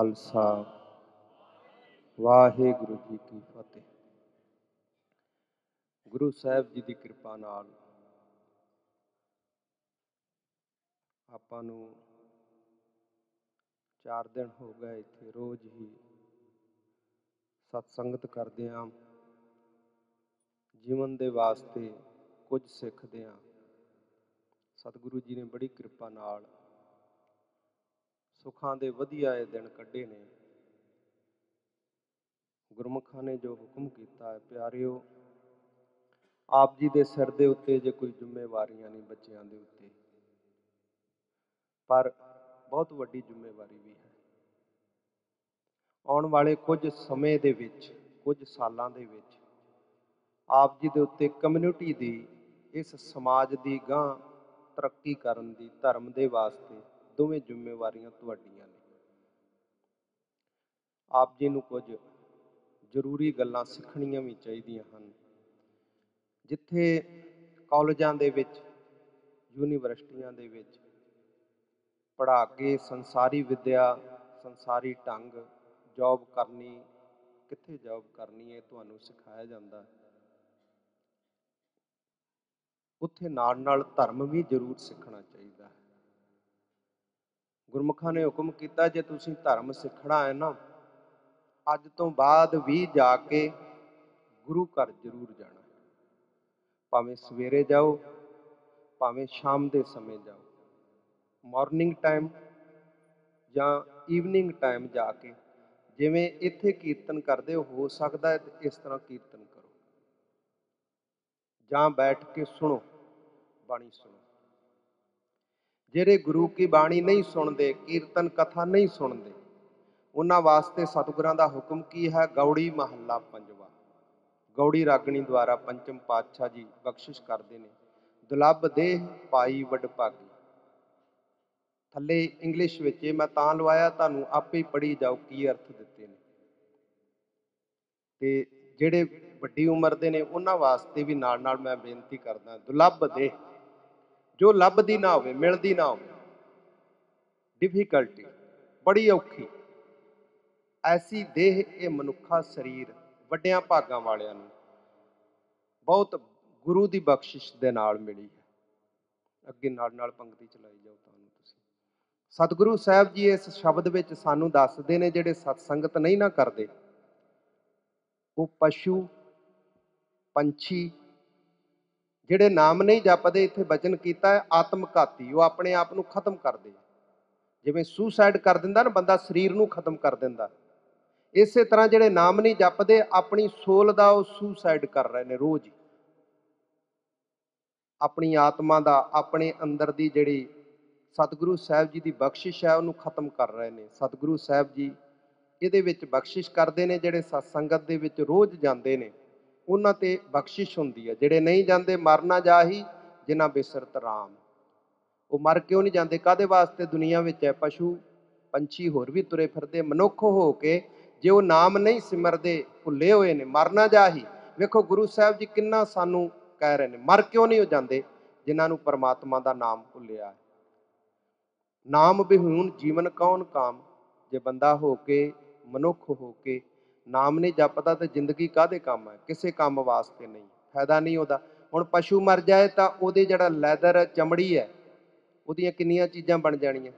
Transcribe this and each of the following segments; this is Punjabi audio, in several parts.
खालसा वाहिगुरु जी की फतेह। गुरु साहब जी की कृपा नाल आपां नूं 4 दिन हो गए इत्थे रोज़ ही सत्संगत करदिआं जीवन दे वास्ते कुछ सिੱਖਦਿਆਂ सतगुरु जी ने बड़ी कृपा नाल सुखां दे वधिया ये दिन कढ़े ने। गुरमुखां ने जो हुक्म किया है प्यारिओ, आप जी दे सिर दे उत्ते जे कोई जिम्मेवारियां नहीं बच्चियां दे उत्ते, पर बहुत वड्डी जिम्मेवारी भी है। आउण वाले कुछ समय दे विच कुछ सालां दे विच आप जी दे उत्ते कम्यूनिटी दी इस समाज दी गां तरक्की करन दी धर्म दे वास्ते दोवें जिम्मेवारियां तुहाडीआं ने। आप जी नूं कुछ ਜ਼ਰੂਰੀ ਗੱਲਾਂ ਸਿੱਖਣੀਆਂ ਵੀ ਚਾਹੀਦੀਆਂ ਹਨ। ਜਿੱਥੇ ਕਾਲਜਾਂ ਦੇ ਵਿੱਚ ਯੂਨੀਵਰਸਿਟੀਆਂ ਦੇ ਵਿੱਚ ਪੜ੍ਹਾ ਕੇ ਸੰਸਾਰੀ ਵਿੱਦਿਆ ਸੰਸਾਰੀ ਢੰਗ ਜੌਬ ਕਰਨੀ, ਕਿੱਥੇ ਜੌਬ ਕਰਨੀ ਹੈ ਤੁਹਾਨੂੰ ਸਿਖਾਇਆ ਜਾਂਦਾ, ਉੱਥੇ ਨਾਲ ਨਾਲ ਧਰਮ ਵੀ ਜ਼ਰੂਰ ਸਿੱਖਣਾ ਚਾਹੀਦਾ ਹੈ। ਗੁਰਮੁਖਾਂ ਨੇ ਹੁਕਮ ਕੀਤਾ ਜੇ ਤੁਸੀਂ ਧਰਮ ਸਿੱਖਣਾ ਹੈ ਨਾ, ਅੱਜ ਤੋਂ ਬਾਅਦ ਵੀ ਜਾ ਕੇ ਗੁਰੂ ਘਰ ਜ਼ਰੂਰ ਜਾਣਾ, ਭਾਵੇਂ ਸਵੇਰੇ ਜਾਓ ਭਾਵੇਂ ਸ਼ਾਮ ਦੇ ਸਮੇਂ ਜਾਓ, ਮਾਰਨਿੰਗ ਟਾਈਮ ਜਾਂ ਈਵਨਿੰਗ ਟਾਈਮ ਜਾ ਕੇ ਜਿਵੇਂ ਇੱਥੇ ਕੀਰਤਨ ਕਰਦੇ ਹੋ ਸਕਦਾ ਹੈ ਇਸ ਤਰ੍ਹਾਂ ਕੀਰਤਨ ਕਰੋ, ਜਾਂ ਬੈਠ ਕੇ ਸੁਣੋ, ਬਾਣੀ ਸੁਣੋ। ਜਿਹੜੇ ਗੁਰੂ ਕੀ ਬਾਣੀ ਨਹੀਂ ਸੁਣਦੇ, ਕੀਰਤਨ ਕਥਾ ਨਹੀਂ ਸੁਣਦੇ, ਉਹਨਾਂ ਵਾਸਤੇ ਸਤਿਗੁਰਾਂ ਦਾ ਹੁਕਮ ਕੀ ਹੈ? ਗੌੜੀ ਮਹੱਲਾ ਪੰਜਵਾ। ਗੌੜੀ ਰਾਗਣੀ ਦੁਆਰਾ ਪੰਚਮ ਪਾਤਸ਼ਾਹ ਜੀ ਬਖਸ਼ਿਸ਼ ਕਰਦੇ ਨੇ, ਦੁਲੱਭ ਦੇਹ ਪਾਈ ਵਡਭਾਗੀ। ਥੱਲੇ ਇੰਗਲਿਸ਼ ਵਿੱਚ ਮੈਂ ਤਾਂ ਲਵਾਇਆ, ਤੁਹਾਨੂੰ ਆਪੇ ਹੀ ਪੜ੍ਹੀ ਜਾਓ ਕੀ ਅਰਥ ਦਿੱਤੇ ਨੇ। ਤੇ ਜਿਹੜੇ ਵੱਡੀ ਉਮਰ ਦੇ ਨੇ ਉਹਨਾਂ ਵਾਸਤੇ ਵੀ ਨਾਲ ਨਾਲ ਮੈਂ ਬੇਨਤੀ ਕਰਦਾ, ਦੁਲੱਭ ਦੇਹ ਜੋ ਲੱਭਦੀ ਨਾ ਹੋਵੇ, ਮਿਲਦੀ ਨਾ ਹੋਵੇ, ਡਿਫੀਕਲਟੀ ਬੜੀ ਔਖੀ, ਐਸੀ ਦੇਹ ਇਹ ਮਨੁੱਖਾ ਸਰੀਰ ਵੱਡਿਆਂ ਭਾਗਾਂ ਵਾਲਿਆਂ ਨੂੰ ਬਹੁਤ ਗੁਰੂ ਦੀ ਬਖਸ਼ਿਸ਼ ਦੇ ਨਾਲ ਮਿਲੀ ਹੈ। ਅੱਗੇ ਨਾਲ ਨਾਲ ਪੰਕਤੀ ਚਲਾਈ ਜਾਓ ਤੁਹਾਨੂੰ ਤੁਸੀਂ। ਸਤਿਗੁਰੂ ਸਾਹਿਬ ਜੀ ਇਸ ਸ਼ਬਦ ਵਿੱਚ ਸਾਨੂੰ ਦੱਸਦੇ ਨੇ ਜਿਹੜੇ ਸਤਸੰਗਤ ਨਹੀਂ ਨਾ ਕਰਦੇ, ਉਹ ਪਸ਼ੂ ਪੰਛੀ ਜਿਹੜੇ ਨਾਮ ਨਹੀਂ ਜਪਦੇ, ਇੱਥੇ ਬਚਨ ਕੀਤਾ ਹੈ ਆਤਮਘਾਤੀ, ਉਹ ਆਪਣੇ ਆਪ ਨੂੰ ਖਤਮ ਕਰਦੇ। ਜਿਵੇਂ ਸੁਸਾਈਡ ਕਰ ਦਿੰਦਾ ਨਾ ਬੰਦਾ, ਸਰੀਰ ਨੂੰ ਖਤਮ ਕਰ ਦਿੰਦਾ, ਇਸੇ ਤਰ੍ਹਾਂ ਜਿਹੜੇ ਨਾਮ ਨਹੀਂ ਜਪਦੇ ਆਪਣੀ ਸੋਲ ਦਾ ਉਹ ਸੁਸਾਈਡ ਕਰ ਰਹੇ ਨੇ ਰੋਜ਼ ਹੀ। ਆਪਣੀ ਆਤਮਾ ਦਾ, ਆਪਣੇ ਅੰਦਰ ਦੀ ਜਿਹੜੀ ਸਤਿਗੁਰੂ ਸਾਹਿਬ ਜੀ ਦੀ ਬਖਸ਼ਿਸ਼ ਹੈ ਉਹਨੂੰ ਖਤਮ ਕਰ ਰਹੇ ਨੇ। ਸਤਿਗੁਰੂ ਸਾਹਿਬ ਜੀ ਇਹਦੇ ਵਿੱਚ ਬਖਸ਼ਿਸ਼ ਕਰਦੇ ਨੇ, ਜਿਹੜੇ ਸਤਸੰਗਤ ਦੇ ਵਿੱਚ ਰੋਜ਼ ਜਾਂਦੇ ਨੇ ਉਹਨਾਂ ਤੇ ਬਖਸ਼ਿਸ਼ ਹੁੰਦੀ ਹੈ। ਜਿਹੜੇ ਨਹੀਂ ਜਾਂਦੇ, ਮਰ ਨਾ ਜਾਹੀ ਜਿਨ੍ਹਾਂ ਬਿਸਰਤ ਰਾਮ, ਉਹ ਮਰ ਕਿਉਂ ਨਹੀਂ ਜਾਂਦੇ? ਕਾਹਦੇ ਵਾਸਤੇ? ਦੁਨੀਆ ਵਿੱਚ ਹੈ ਪਸ਼ੂ ਪੰਛੀ ਹੋਰ ਵੀ ਤੁਰੇ ਫਿਰਦੇ, ਮਨੁੱਖ ਹੋ ਕੇ ਜੇ ਉਹ ਨਾਮ ਨਹੀਂ ਸਿਮਰਦੇ, ਭੁੱਲੇ ਹੋਏ ਨੇ, ਮਰ ਨਾ ਜਾਹੀ। ਵੇਖੋ ਗੁਰੂ ਸਾਹਿਬ ਜੀ ਕਿੰਨਾ ਸਾਨੂੰ ਕਹਿ ਰਹੇ ਨੇ, ਮਰ ਕਿਉਂ ਨਹੀਂ ਹੋ ਜਾਂਦੇ? ਜਿਨ੍ਹਾਂ ਨੂੰ ਪਰਮਾਤਮਾ ਦਾ ਨਾਮ ਭੁੱਲਿਆ ਹੈ। ਨਾਮ ਬਿਹੂਨ ਜੀਵਨ ਕੌਣ ਕਾਮ, ਜੇ ਬੰਦਾ ਹੋ ਕੇ ਮਨੁੱਖ ਹੋ ਕੇ ਨਾਮ ਨਹੀਂ ਜਪਦਾ ਤਾਂ ਜ਼ਿੰਦਗੀ ਕਾਹਦੇ ਕੰਮ ਹੈ? ਕਿਸੇ ਕੰਮ ਵਾਸਤੇ ਨਹੀਂ, ਫਾਇਦਾ ਨਹੀਂ ਉਹਦਾ। ਹੁਣ ਪਸ਼ੂ ਮਰ ਜਾਏ ਤਾਂ ਉਹਦੇ ਜਿਹੜਾ ਲੈਦਰ ਚਮੜੀ ਹੈ ਉਹਦੀਆਂ ਕਿੰਨੀਆਂ ਚੀਜ਼ਾਂ ਬਣ ਜਾਣੀਆਂ।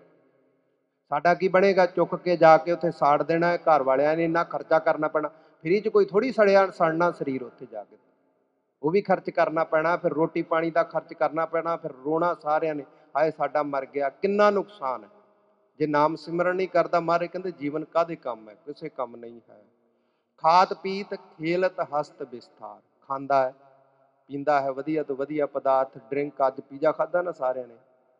ਸਾਡਾ ਕੀ ਬਣੇਗਾ? ਚੁੱਕ ਕੇ ਜਾ ਕੇ ਉੱਥੇ ਸਾੜ ਦੇਣਾ ਹੈ, ਘਰ ਵਾਲਿਆਂ ਨੇ ਇੰਨਾ ਖਰਚਾ ਕਰਨਾ ਪੈਣਾ, ਫਰੀ 'ਚ ਕੋਈ ਥੋੜ੍ਹੀ ਸੜਨਾ ਸਰੀਰ ਉੱਥੇ ਜਾ ਕੇ, ਉਹ ਵੀ ਖਰਚ ਕਰਨਾ ਪੈਣਾ, ਫਿਰ ਰੋਟੀ ਪਾਣੀ ਦਾ ਖਰਚ ਕਰਨਾ ਪੈਣਾ, ਫਿਰ ਰੋਣਾ ਸਾਰਿਆਂ ਨੇ, ਹਾਏ ਸਾਡਾ ਮਰ ਗਿਆ। ਕਿੰਨਾ ਨੁਕਸਾਨ ਹੈ ਜੇ ਨਾਮ ਸਿਮਰਨ ਨਹੀਂ ਕਰਦਾ। ਮਹਾਰਾਜ ਕਹਿੰਦੇ ਜੀਵਨ ਕਾਹਦੇ ਕੰਮ ਹੈ? ਕਿਸੇ ਕੰਮ ਨਹੀਂ ਹੈ। ਖਾਤ ਪੀਤ ਖੇਲਤ ਹਸਤ ਵਿਸਥਾਰ, ਖਾਂਦਾ ਹੈ ਪੀਂਦਾ ਹੈ ਵਧੀਆ ਤੋਂ ਵਧੀਆ ਪਦਾਰਥ, ਡਰਿੰਕ, ਅੱਜ ਪੀਜ਼ਾ ਖਾਧਾ ਨਾ ਸਾਰਿਆਂ ਨੇ,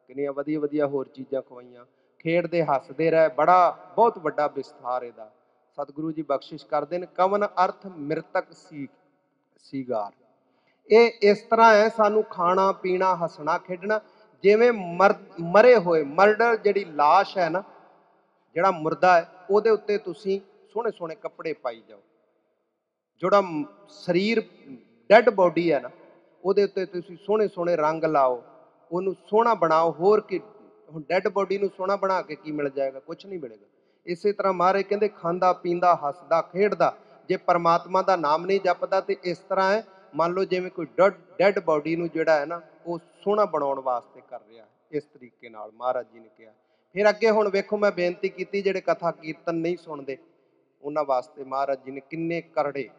ਕਿੰਨੀਆਂ ਵਧੀਆ ਵਧੀਆ ਹੋਰ ਚੀਜ਼ਾਂ ਖਵਾਈਆਂ, ਖੇਡਦੇ ਹੱਸਦੇ ਰਹੇ, ਬਹੁਤ ਵੱਡਾ ਵਿਸਥਾਰ ਇਹਦਾ। ਸਤਿਗੁਰੂ ਜੀ ਬਖਸ਼ਿਸ਼ ਕਰਦੇ ਨੇ, ਕਵਨ ਅਰਥ ਮਿਰਤਕ ਸੀਗਾਰ। ਇਹ ਇਸ ਤਰ੍ਹਾਂ ਹੈ, ਸਾਨੂੰ ਖਾਣਾ ਪੀਣਾ ਹੱਸਣਾ ਖੇਡਣਾ ਜਿਵੇਂ ਮਰੇ ਹੋਏ, ਮਰਡਰ ਜਿਹੜੀ ਲਾਸ਼ ਹੈ ਨਾ, ਜਿਹੜਾ ਮੁਰਦਾ ਹੈ ਉਹਦੇ ਉੱਤੇ ਤੁਸੀਂ ਸੋਹਣੇ ਸੋਹਣੇ ਕੱਪੜੇ ਪਾਈ ਜਾਓ। ਜਿਹੜਾ ਸਰੀਰ ਡੈਡ ਬੋਡੀ ਹੈ ਨਾ ਉਹਦੇ ਉੱਤੇ ਤੁਸੀਂ ਸੋਹਣੇ ਸੋਹਣੇ ਰੰਗ ਲਾਓ, ਉਹਨੂੰ ਸੋਹਣਾ ਬਣਾਓ। ਹੋਰ ਕੀ, ਹੁਣ ਡੈਡ ਬੋਡੀ ਨੂੰ ਸੋਹਣਾ ਬਣਾ ਕੇ ਕੀ ਮਿਲ ਜਾਏਗਾ? ਕੁਛ ਨਹੀਂ ਮਿਲੇਗਾ। ਇਸੇ ਤਰ੍ਹਾਂ ਮਹਾਰਾਜ ਕਹਿੰਦੇ ਖਾਂਦਾ ਪੀਂਦਾ ਹੱਸਦਾ ਖੇਡਦਾ ਜੇ ਪਰਮਾਤਮਾ ਦਾ ਨਾਮ ਨਹੀਂ ਜਪਦਾ ਤੇ ਇਸ ਤਰ੍ਹਾਂ ਹੈ, ਮੰਨ ਲਓ ਜਿਵੇਂ ਕੋਈ ਡੈਡ ਬਾਡੀ ਨੂੰ ਜਿਹੜਾ ਹੈ ਨਾ ਉਹ ਸੋਹਣਾ ਬਣਾਉਣ ਵਾਸਤੇ ਕਰ ਰਿਹਾ ਹੈ। ਇਸ ਤਰੀਕੇ ਨਾਲ ਮਹਾਰਾਜ ਜੀ ਨੇ ਕਿਹਾ। ਫਿਰ ਅੱਗੇ ਹੁਣ ਵੇਖੋ, ਮੈਂ ਬੇਨਤੀ ਕੀਤੀ ਜਿਹੜੇ ਕਥਾ ਕੀਰਤਨ ਨਹੀਂ ਸੁਣਦੇ ਉਹਨਾਂ ਵਾਸਤੇ ਮਹਾਰਾਜ ਜੀ ਨੇ ਕਿੰਨੇ ਕਰੜੇ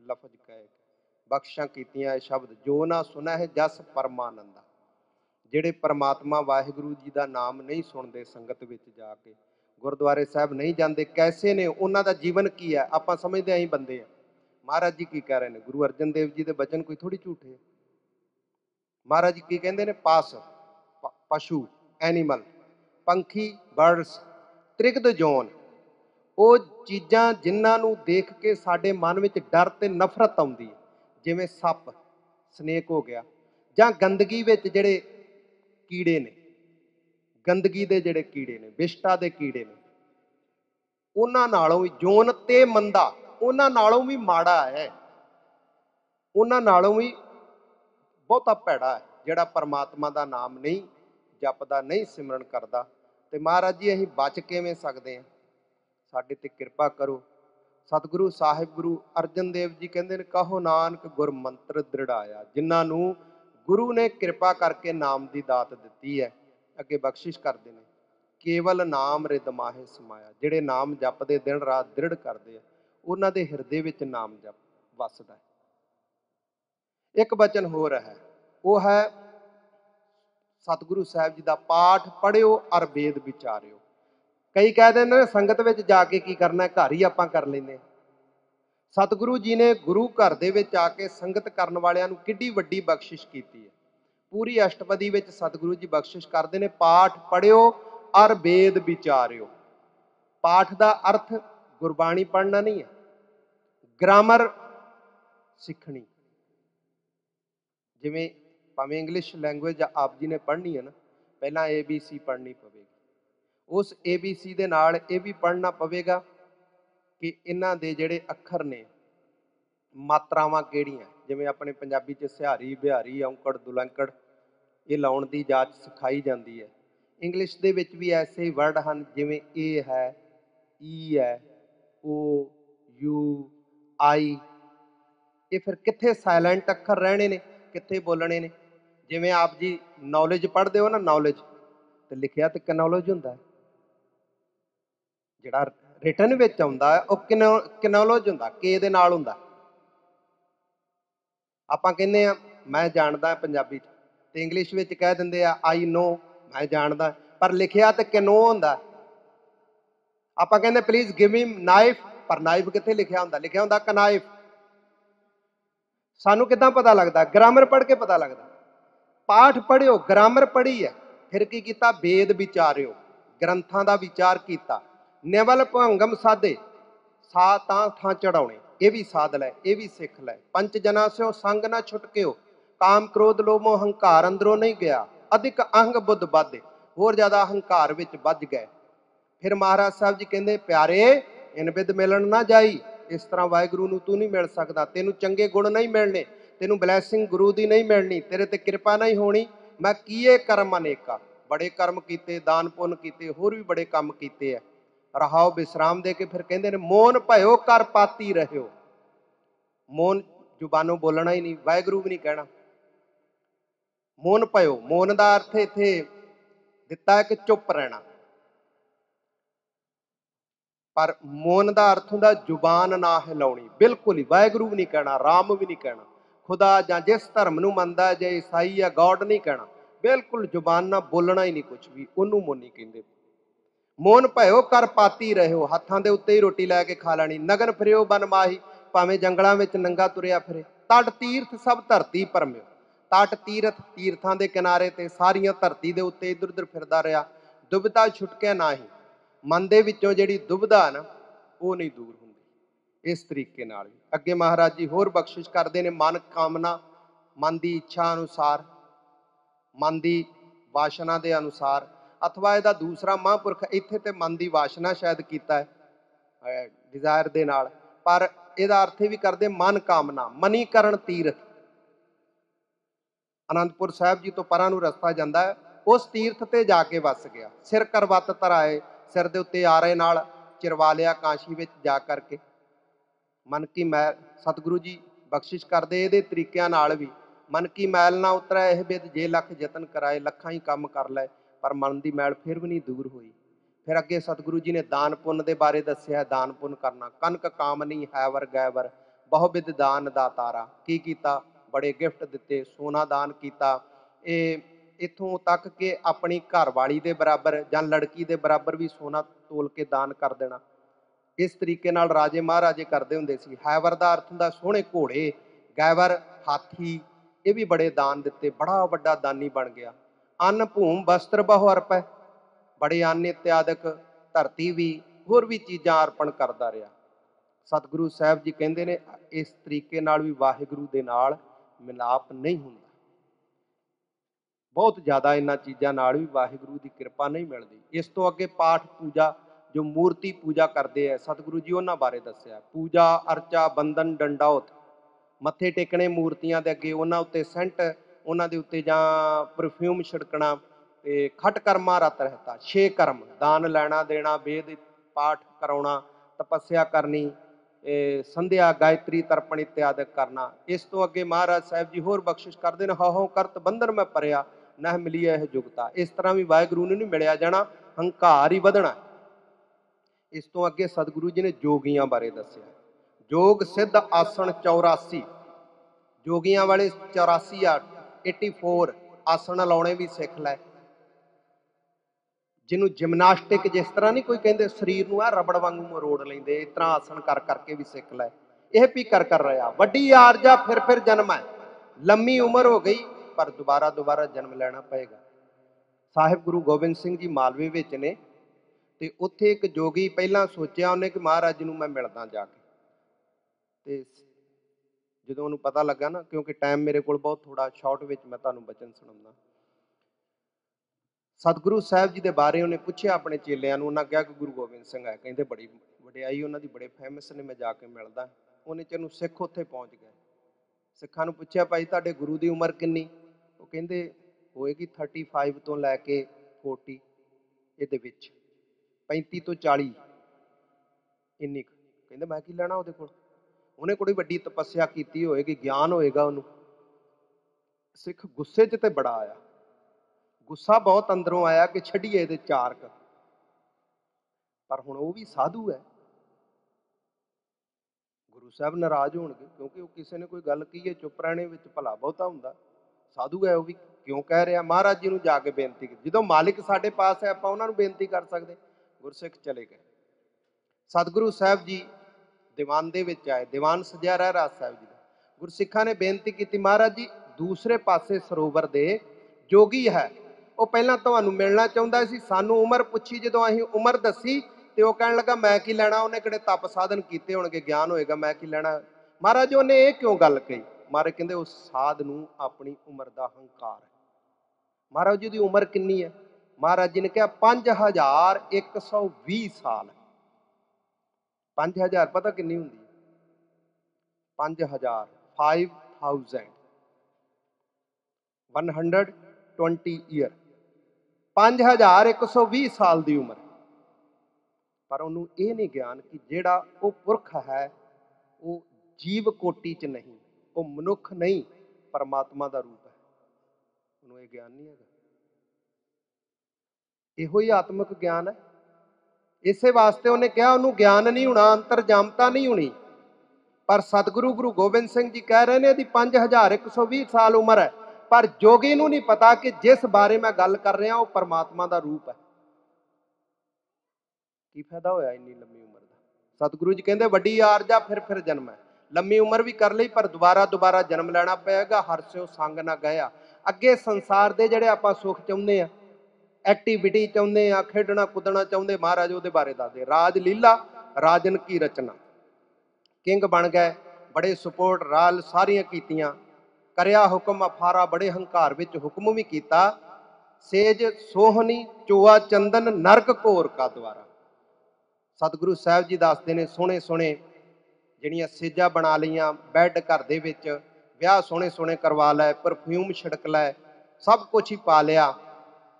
ਲਫ਼ਜ਼ ਕਹੇ, ਬਖਸ਼ਾਂ ਕੀਤੀਆਂ ਇਹ ਸ਼ਬਦ, ਜੋ ਨਾ ਸੁਣਾ ਹੈ ਜਸ ਪਰਮਾਨੰਦਾ। ਜਿਹੜੇ ਪਰਮਾਤਮਾ ਵਾਹਿਗੁਰੂ ਜੀ ਦਾ ਨਾਮ ਨਹੀਂ ਸੁਣਦੇ, ਸੰਗਤ ਵਿੱਚ ਜਾ ਕੇ ਗੁਰਦੁਆਰੇ ਸਾਹਿਬ ਨਹੀਂ ਜਾਂਦੇ, ਕੈਸੇ ਨੇ, ਉਹਨਾਂ ਦਾ ਜੀਵਨ ਕੀ ਹੈ? ਆਪਾਂ ਸਮਝਦੇ ਆਂ ਹੀ ਬੰਦੇ ਆ। ਮਹਾਰਾਜ ਜੀ ਕੀ ਕਹਿ ਰਹੇ ਨੇ? ਗੁਰੂ ਅਰਜਨ ਦੇਵ ਜੀ ਦੇ ਬਚਨ ਕੋਈ ਥੋੜੀ ਝੂਠੇ। ਮਹਾਰਾਜ ਜੀ ਕੀ ਕਹਿੰਦੇ ਨੇ? ਪਾਸ, ਪਸ਼ੂ, ਐਨੀਮਲ, ਪੰਖੀ, ਬਰਡਸ, ਤ੍ਰਿਗਦ ਜੋਨ, ਉਹ ਚੀਜ਼ਾਂ ਜਿਨ੍ਹਾਂ ਨੂੰ ਦੇਖ ਕੇ ਸਾਡੇ ਮਨ ਵਿੱਚ ਡਰ ਤੇ ਨਫ਼ਰਤ ਆਉਂਦੀ ਹੈ, ਜਿਵੇਂ ਸੱਪ, ਸਨੇਕ ਹੋ ਗਿਆ, ਜਾਂ ਗੰਦਗੀ ਵਿੱਚ ਜਿਹੜੇ ਕੀੜੇ ਨੇ, ਗੰਦਗੀ ਦੇ ਜਿਹੜੇ ਕੀੜੇ ਨੇ, ਵਿਸ਼ਟਾ ਦੇ ਕੀੜੇ ਨੇ, ਉਹਨਾਂ ਨਾਲੋਂ ਵੀ ਜੋਨ ਤੇ ਮੰਦਾ, ਉਹਨਾਂ ਨਾਲੋਂ ਵੀ ਮਾੜਾ ਹੈ, ਉਹਨਾਂ ਨਾਲੋਂ ਵੀ ਬਹੁਤਾ ਭੈੜਾ ਹੈ ਜਿਹੜਾ ਪਰਮਾਤਮਾ ਦਾ ਨਾਮ ਨਹੀਂ ਜਪਦਾ, ਨਹੀਂ ਸਿਮਰਨ ਕਰਦਾ। ਤੇ ਮਹਾਰਾਜ ਜੀ ਅਸੀਂ ਬਚ ਕਿਵੇਂ ਸਕਦੇ ਹਾਂ? ਸਾਡੇ ਤੇ ਕਿਰਪਾ ਕਰੋ। ਸਤਿਗੁਰੂ ਸਾਹਿਬ ਗੁਰੂ ਅਰਜਨ ਦੇਵ ਜੀ ਕਹਿੰਦੇ ਨੇ, ਕਹੋ ਨਾਨਕ ਗੁਰ ਮੰਤਰ ਦ੍ਰਿੜਾਇਆ। ਜਿਨ੍ਹਾਂ ਨੂੰ ਗੁਰੂ ਨੇ ਕਿਰਪਾ ਕਰਕੇ ਨਾਮ ਦੀ ਦਾਤ ਦਿੱਤੀ ਹੈ, ਅੱਗੇ ਬਖਸ਼ਿਸ਼ ਕਰਦੇ ਨੇ, ਕੇਵਲ ਨਾਮ ਰਿਦ ਮਾਹੇ ਸਮਾਇਆ। ਜਿਹੜੇ ਨਾਮ ਜਪਦੇ ਦਿਨ ਰਾਤ ਦ੍ਰਿੜ ਕਰਦੇ ਆ, ਉਹਨਾਂ ਦੇ ਹਿਰਦੇ ਵਿੱਚ ਨਾਮ ਜਪ ਵਸਦਾ ਹੈ। ਇੱਕ ਬਚਨ ਹੋਰ ਹੈ, ਉਹ ਹੈ ਸਤਿਗੁਰੂ ਸਾਹਿਬ ਜੀ ਦਾ, ਪਾਠ ਪੜ੍ਹਿਓ ਅਰ ਵੇਦ ਵਿਚਾਰਿਓ। ਕਈ ਕਹਿ ਦਿੰਦੇ ਨੇ ਸੰਗਤ ਵਿੱਚ ਜਾ ਕੇ ਕੀ ਕਰਨਾ, ਘਰ ਹੀ ਆਪਾਂ ਕਰ ਲੈਂਦੇ। ਸਤਿਗੁਰੂ ਜੀ ਨੇ ਗੁਰੂ ਘਰ ਦੇ ਵਿੱਚ ਆ ਕੇ ਸੰਗਤ ਕਰਨ ਵਾਲਿਆਂ ਨੂੰ ਕਿੱਡੀ ਵੱਡੀ ਬਖਸ਼ਿਸ਼ ਕੀਤੀ ਹੈ। ਪੂਰੀ ਅਸ਼ਟਪਦੀ ਵਿੱਚ ਸਤਿਗੁਰੂ ਜੀ ਬਖਸ਼ਿਸ਼ ਕਰਦੇ ਨੇ, ਪਾਠ ਪੜ੍ਹਿਓ ਅਰ ਵੇਦ ਵਿਚਾਰਿਓ। ਪਾਠ ਦਾ ਅਰਥ ਗੁਰਬਾਣੀ ਪੜ੍ਹਨਾ ਨਹੀਂ ਹੈ, ਗ੍ਰਾਮਰ ਸਿੱਖਣੀ। ਜਿਵੇਂ ਭਾਵੇਂ ਇੰਗਲਿਸ਼ ਲੈਂਗੁਏਜ ਆਪ ਜੀ ਨੇ ਪੜ੍ਹਨੀ ਹੈ ਨਾ, ਪਹਿਲਾਂ ABC ਪੜ੍ਹਨੀ ਪਵੇਗੀ। ਉਸ ABC ਦੇ ਨਾਲ ਇਹ ਵੀ ਪੜ੍ਹਨਾ ਪਵੇਗਾ ਕਿ ਇਹਨਾਂ ਦੇ ਜਿਹੜੇ ਅੱਖਰ ਨੇ, ਮਾਤਰਾਵਾਂ ਕਿਹੜੀਆਂ। ਜਿਵੇਂ ਆਪਣੇ ਪੰਜਾਬੀ 'ਚ ਸਿਹਾਰੀ, ਬਿਹਾਰੀ, ਔਂਕੜ, ਦੁਲੰਕੜ, ਇਹ ਲਾਉਣ ਦੀ ਜਾਚ ਸਿਖਾਈ ਜਾਂਦੀ ਹੈ। ਇੰਗਲਿਸ਼ ਦੇ ਵਿੱਚ ਵੀ ਐਸੇ ਵਰਡ ਹਨ, ਜਿਵੇਂ ਏ ਹੈ, ਈ ਹੈ, ਓ, ਯੂ, ਆਈ। ਇਹ ਫਿਰ ਕਿੱਥੇ ਸਾਇਲੈਂਟ ਅੱਖਰ ਰਹਿਣੇ ਨੇ, ਕਿੱਥੇ ਬੋਲਣੇ ਨੇ। ਜਿਵੇਂ ਆਪ ਜੀ ਨੌਲੇਜ ਪੜ੍ਹਦੇ ਹੋ ਨਾ, ਨੌਲੇਜ ਤੇ ਲਿਖਿਆ ਤੇ ਕਨੌਲੇਜ ਹੁੰਦਾ ਹੈ, ਜਿਹੜਾ ਰਿਟਨ ਵਿੱਚ ਆਉਂਦਾ ਉਹ ਕਨੌਲੇਜ ਹੁੰਦਾ, ਕੇ ਦੇ ਨਾਲ ਹੁੰਦਾ। ਆਪਾਂ ਕਹਿੰਦੇ ਆ ਮੈਂ ਜਾਣਦਾ ਪੰਜਾਬੀ 'ਚ, ਤੇ ਇੰਗਲਿਸ਼ ਵਿੱਚ ਕਹਿ ਦਿੰਦੇ ਆ ਆਈ ਨੋ, ਮੈਂ ਜਾਣਦਾ, ਪਰ ਲਿਖਿਆ ਤੇ ਕੈਨੋ ਹੁੰਦਾ। ਆਪਾਂ ਕਹਿੰਦੇ ਪਲੀਜ਼ ਗਿਵ ਮੀ ਨਾਈਫ, ਪਰ ਨਾਈਫ ਕਿੱਥੇ ਲਿਖਿਆ ਹੁੰਦਾ? ਲਿਖਿਆ ਹੁੰਦਾ ਕਨਾਈਫ। ਸਾਨੂੰ ਕਿੱਦਾਂ ਪਤਾ ਲੱਗਦਾ? ਗ੍ਰਾਮਰ ਪੜ੍ਹ ਕੇ ਪਤਾ ਲੱਗਦਾ। ਪਾਠ ਪੜ੍ਹਿਓ, ਗ੍ਰਾਮਰ ਪੜ੍ਹੀ ਹੈ, ਫਿਰ ਕੀ ਕੀਤਾ? ਵੇਦ ਵਿਚਾਰਿਓ, ਗ੍ਰੰਥਾਂ ਦਾ ਵਿਚਾਰ ਕੀਤਾ। ਨਿਵਲ ਭੰਗਮ ਸਾਧੇ, ਸਾ ਤਾਂ ਥਾਂ ਚੜਾਉਣੇ, ਇਹ ਵੀ ਸਾਧ ਲੈ, ਇਹ ਵੀ ਸਿੱਖ ਲੈ। ਪੰਜ ਜਨਾ ਸਿਓ ਸੰਗ ਨਾ ਛੁਟਕਿਓ, ਕਾਮ ਕ੍ਰੋਧ ਲੋਭ ਮੋਹ ਹੰਕਾਰ ਅੰਦਰੋਂ ਨਹੀਂ ਗਿਆ, ਅਧਿਕ ਅਹੰਗ ਬੁੱਧ ਬਾਧੇ, ਹੋਰ ਜ਼ਿਆਦਾ ਹੰਕਾਰ ਵਿੱਚ ਵੱਜ ਗਏ। ਫਿਰ ਮਹਾਰਾਜ ਸਾਹਿਬ ਜੀ ਕਹਿੰਦੇ, ਪਿਆਰੇ ਇਨ ਬਿਦ ਮਿਲਣ ਨਾ ਜਾਈ। ਇਸ ਤਰ੍ਹਾਂ ਵਾਹਿਗੁਰੂ ਨੂੰ ਤੂੰ ਨਹੀਂ ਮਿਲ ਸਕਦਾ, ਤੈਨੂੰ ਚੰਗੇ ਗੁਣ ਨਹੀਂ ਮਿਲਣੇ, ਤੈਨੂੰ ਬਲੈਸਿੰਗ ਗੁਰੂ ਦੀ ਨਹੀਂ ਮਿਲਣੀ, ਤੇਰੇ ਤੇ ਕਿਰਪਾ ਨਹੀਂ ਹੋਣੀ। ਮੈਂ ਕੀਏ ਕਰਮ ਅਨੇਕਾ, ਬੜੇ ਕਰਮ ਕੀਤੇ, ਦਾਨ ਪੁੰਨ ਕੀਤੇ, ਹੋਰ ਵੀ ਬੜੇ ਕੰਮ ਕੀਤੇ ਆ। ਰਹਾਓ ਵਿਸਰਾਮ ਦੇ ਕੇ ਫਿਰ ਕਹਿੰਦੇ ਨੇ, ਮੋਨ ਭਇਓ ਕਰ ਪਾਤੀ ਰਹਿਓ। ਮੋਨ ਜ਼ੁਬਾਨੋਂ ਬੋਲਣਾ ਹੀ ਨਹੀਂ, ਵਾਹਿਗੁਰੂ ਵੀ ਨਹੀਂ ਕਹਿਣਾ। ਮੋਨ ਭਇਓ, ਮੋਨ ਦਾ ਅਰਥ ਇੱਥੇ ਦਿੱਤਾ ਹੈ ਕਿ ਚੁੱਪ ਰਹਿਣਾ, ਪਰ ਮੋਨ ਦਾ ਅਰਥ ਹੁੰਦਾ ਜ਼ੁਬਾਨ ਨਾ ਹਿਲਾਉਣੀ, ਬਿਲਕੁਲ ਹੀ। ਵਾਹਿਗੁਰੂ ਵੀ ਨਹੀਂ ਕਹਿਣਾ, ਰਾਮ ਵੀ ਨਹੀਂ ਕਹਿਣਾ, ਖੁਦਾ ਜਾਂ ਜਿਸ ਧਰਮ ਨੂੰ ਮੰਨਦਾ, ਜੇ ਈਸਾਈ ਆ, ਗੋਡ ਨਹੀਂ ਕਹਿਣਾ, ਬਿਲਕੁਲ ਜ਼ੁਬਾਨ ਨਾਲ ਬੋਲਣਾ ਹੀ ਨਹੀਂ ਕੁਛ ਵੀ, ਉਹਨੂੰ ਮੋਨੀ ਕਹਿੰਦੇ। ਮੋਨ ਭਇਓ ਕਰ ਪਾਤੀ ਰਹਿਓ, ਹੱਥਾਂ ਦੇ ਉੱਤੇ ਹੀ ਰੋਟੀ ਲੈ ਕੇ ਖਾ ਲੈਣੀ। ਨਗਨ ਫਿਰਿਓ ਬਨ ਮਾਹੀ, ਭਾਵੇਂ ਜੰਗਲਾਂ ਵਿੱਚ ਨੰਗਾ ਤੁਰਿਆ ਫਿਰੇ। ਤਟ ਤੀਰਥ ਸਭ ਧਰਤੀ ਭਰਮਿਓ, ਤਟ ਤੀਰਥ, ਤੀਰਥਾਂ ਦੇ ਕਿਨਾਰੇ ਤੇ ਸਾਰੀਆਂ ਧਰਤੀ ਦੇ ਉੱਤੇ ਇੱਧਰ ਉੱਧਰ ਫਿਰਦਾ ਰਿਹਾ। ਦੁਬਿਧਾ ਛੁਟਕਿਆ ਨਾਹੀ, ਮਨ ਦੇ ਵਿੱਚੋਂ ਜਿਹੜੀ ਦੁਬਿਧਾ ਨਾ ਉਹ ਨਹੀਂ ਦੂਰ ਹੁੰਦੀ। ਇਸ ਤਰੀਕੇ ਨਾਲ ਅੱਗੇ ਮਹਾਰਾਜ ਜੀ ਹੋਰ ਬਖਸ਼ਿਸ਼ ਕਰਦੇ ਨੇ, ਮਨ ਕਾਮਨਾ, ਮਨ ਦੀ ਇੱਛਾ ਅਨੁਸਾਰ, ਮਨ ਦੀ ਵਾਸ਼ਨਾ ਦੇ ਅਨੁਸਾਰ, ਅਥਵਾ ਇਹਦਾ ਦੂਸਰਾ ਮਹਾਂਪੁਰਖ ਇੱਥੇ ਤੇ ਮਨ ਦੀ ਵਾਸ਼ਨਾ ਸ਼ਾਇਦ ਕੀਤਾ ਹੈ ਡਿਜ਼ਾਇਰ ਦੇ ਨਾਲ, ਪਰ ਇਹਦਾ ਅਰਥ ਵੀ ਕਰਦੇ ਮਨ ਕਾਮਨਾ। ਮਨੀਕਰਨ ਤੀਰਥ, ਅਨੰਦਪੁਰ ਸਾਹਿਬ ਜੀ ਤੋਂ ਪਰਾਂ ਨੂੰ ਰਸਤਾ ਜਾਂਦਾ ਹੈ, ਉਸ ਤੀਰਥ ਤੇ ਜਾ ਕੇ ਵਸ ਗਿਆ। ਸਿਰ ਕਰਵੱਤ ਧਰਾਏ, सिर दे उत्ते आरे नाल चिरवा लिया कांशी विच जा करके। मन की मैल सतगुरु जी बख्शिश करदे इहदे तरीकिਆਂ नाल भी, मन की मैल ना उतरै ਇਹ बिद जे लख जतन कराए, ਲੱਖਾਂ ही ਕੰਮ कर लै पर मन की मैल फिर भी नहीं दूर हुई। फिर अगे सतगुरु जी ने दान पुण्य के बारे दस्या, दान पुण्य करना। कनक कामनी हैवर गैवर बहुविध दान दातारा। की कीता? बड़े गिफ्ट दिते, सोना दान किया। इथों तक कि अपनी घरवाली के बराबर जां लड़की के बराबर भी सोना तोल के दान कर देना। इस तरीके नाल राजे महाराजे करते हुंदे सी। हैवर का अर्थ हुंदा सोहणे घोड़े, गैवर हाथी, ये भी बड़े दान दिते, बड़ा वड्डा दानी बन गया। अन्न भूम वस्त्र बहु अर्पै, बड़े अन्न इत्यादक धरती भी होर भी चीज़ां अर्पण करता रहा। सतगुरु साहब जी कहते ने इस तरीके नाल भी वाहिगुरू दे नाल मिलाप नहीं हुंदा। बहुत ज़्यादा इन्हां चीज़ां नाल भी वाहिगुरू की कृपा नहीं मिलती। इस तो अगे पाठ पूजा जो मूर्ति पूजा करते हैं, सतगुरु जी उन्हां बारे दस्सिया। पूजा अर्चा बंधन डंडौत, मत्थे टेकने मूर्तियां दे अगे, उन्हां उत्ते सेंट, उन्हां दे उत्ते जां परफ्यूम छिड़कना, ते खट कर्मा रत रहता। 6 कर्म, दान लैना देना, वेद पाठ कराउणा, तपस्या करनी, संध्या गायत्री तर्पण इत्यादि करना। इस तो अगे महाराज साहब जी होर बख्शिश करते हैं, हौ करत बंधन मैं परिया नह मिली यह जुगता। इस तरह भी वाहिगुरू ने नहीं मिलिया जाना, हंकार ही वधना। इस तो अगे सतगुरु जी ने जोगियां बारे दस्सिया। जोग सिद्ध आसन 84, जोगियां वाले 84 84 आसन लाने भी सीख लै। जिन्हों जिमनास्टिक जिस तरह नहीं कोई कहते शरीर में रबड़ वांगू मरोड़ लेंदे, इस तरह आसन कर करके भी सीख लै। यह भी कर रहा। वड्डी आरजा फिर जन्म है, लम्मी उम्र हो गई पर दोबारा दोबारा जन्म लेना पएगा। साहिब गुरु गोबिंद सिंह जी मालवे विच ने, ते उत्थे एक जोगी पहला सोचिया उन्हें कि महाराज जी नूं मैं मिलदा जाके। ते जदों उन्हें पता लगा ना, क्योंकि टाइम मेरे को बहुत थोड़ा शॉर्ट विच मैं तुहानूं बचन सुणाउंदा। सतगुरु साहब जी के बारे उन्हें पूछा अपने चेलियां नूं, उन्हें कहा कि गुरु गोबिंद सिंह है, कहते बड़ी वडियाई उन्होंने बड़े फेमस ने, मैं जाके मिलदा। उन्हें चनू सिख उत्थे पहुँच गए। सिखां नूं पूछया भाई तुहाडे गुरु की उम्र किन्नी? वो कहते होएगी 35 तो लैके 40, ये 35 तो 40 इन्नी। कहते मैं की लेना उहदे कोल, उन्हें कोई वड्डी तपस्या की होएगी, ज्ञान होएगा उन्होंने। सिख गुस्से च ते बड़ा आया, गुस्सा बहुत अंदरों आया कि छड्डीए इहदे चारक। पर हुण वो भी साधु है, गुरु साहब नाराज होणगे क्योंकि वो किसी ने कोई गल कही है, चुप रहने विच भला बहुता हुंदा। साधु है वो भी, क्यों कह रहा? महाराज जी नूं जाके बेनती की। जदों मालिक साडे पास है आपां उन्हां नूं बेनती कर सकदे। गुरसिख चले गए। सतगुरु साहब जी दीवान दे विच आए, दीवान सजिया रहराज साहब जी दा। गुरसिखां ने बेनती की, महाराज जी दूसरे पासे सरोवर दे जोगी है, वो पहलां तुहानूं मिलना चाहुंदा सी, सानूं उमर पुछी, जदों असीं उमर दसी ते वो कहण लगा मैं की लैणा, उहने किहड़े तप साधन कीते होणगे, ज्ञान होएगा, मैं की लैणा। महाराज जी उहने ये क्यों गल कही? महाराज कहंदे उस साध नूं अपनी उमर दा हंकार है। महाराज जी दी उमर किन्नी है? महाराज जी ने कहा 5120 साल। 5000 पता किन्नी हुंदी है? 5000 120 ईयर, 5120 साल की उम्र। पर उन्होंने ये नहीं ज्ञान कि जेड़ा वो पुरख है वो जीव कोटि च नहीं, वो मनुख नहीं, परमात्मा का रूप है। उन्होंने ये ज्ञान नहीं है। इहो ही आत्मिक ज्ञान है। इसे वास्ते उन्हें कहा उन्होंने ज्ञान नहीं होना, अंतरजामता नहीं होनी। पर सतगुरु गुरु गोबिंद सिंह जी कह रहे हैं 5120 साल उम्र है, पर जोगी नूं नहीं पता कि जिस बारे मैं गल कर रहा वो परमात्मा का रूप है। की फायदा होया इन्नी लंबी उम्र का? सतगुरु जी कहते वड्डी आरजा फिर जन्म है। लंबी उम्र भी कर ली पर दोबारा दोबारा जन्म लेना पेगा। हर से संग ना गया। अगे संसार के जेडे आपां सुख चाहुंदे आ, एक्टिविटी चाहुंदे आ, खेडना कुदना चाहुंदे, महाराज उहदे बारे दसदे। राज लीला राजन की रचना, किंग बन गए, बड़े सपोर्ट राल सारियां कीतियां, करया हुक्म अफारा, बड़े हंकार विच हुक्म भी किया। सेज सोहनी चोआ चंदन नरक घोर का द्वारा। सतगुरु साहब जी दसते ने सोहने सोहने जिहड़ियां सेजा बना लियां, बैड घर दे विच विआह सोहने सोहने करवा लै, परफ्यूम छिड़क लै, सब कुछ ही पा लिया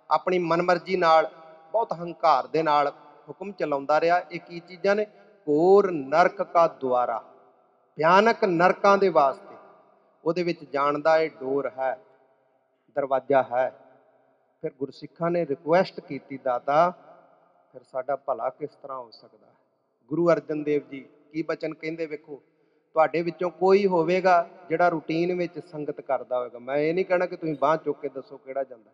अपनी मनमर्जी नाल, बहुत हंकार दे नाल ਹੁਕਮ ਚਲਾਉਂਦਾ ਰਿਹਾ। ਇਹ ਕੀ ਚੀਜ਼ਾਂ ਨੇ? ਘੋਰ ਨਰਕ ਕਾ ਦੁਆਰਾ, ਭਿਆਨਕ ਨਰਕਾਂ ਦੇ ਵਾਸਤੇ ਉਹਦੇ ਵਿੱਚ ਜਾਣ ਦਾ ਇਹ ਡੋਰ ਹੈ, ਦਰਵਾਜ਼ਾ ਹੈ। ਫਿਰ ਗੁਰਸਿੱਖਾਂ ਨੇ ਰਿਕੁਐਸਟ ਕੀਤੀ, ਦਾਤਾ ਫਿਰ ਸਾਡਾ ਭਲਾ ਕਿਸ ਤਰ੍ਹਾਂ ਹੋ ਸਕਦਾ? ਗੁਰੂ ਅਰਜਨ ਦੇਵ ਜੀ ਕੀ ਬਚਨ ਕਹਿੰਦੇ ਵੇਖੋ, ਤੁਹਾਡੇ ਵਿੱਚੋਂ ਕੋਈ ਹੋਵੇਗਾ ਜਿਹੜਾ ਰੂਟੀਨ ਵਿੱਚ ਸੰਗਤ ਕਰਦਾ ਹੋਵੇਗਾ। ਮੈਂ ਇਹ ਨਹੀਂ ਕਹਿਣਾ ਕਿ ਤੁਸੀਂ ਬਾਂਹ ਚੁੱਕ ਕੇ ਦੱਸੋ ਕਿਹੜਾ ਜਾਂਦਾ,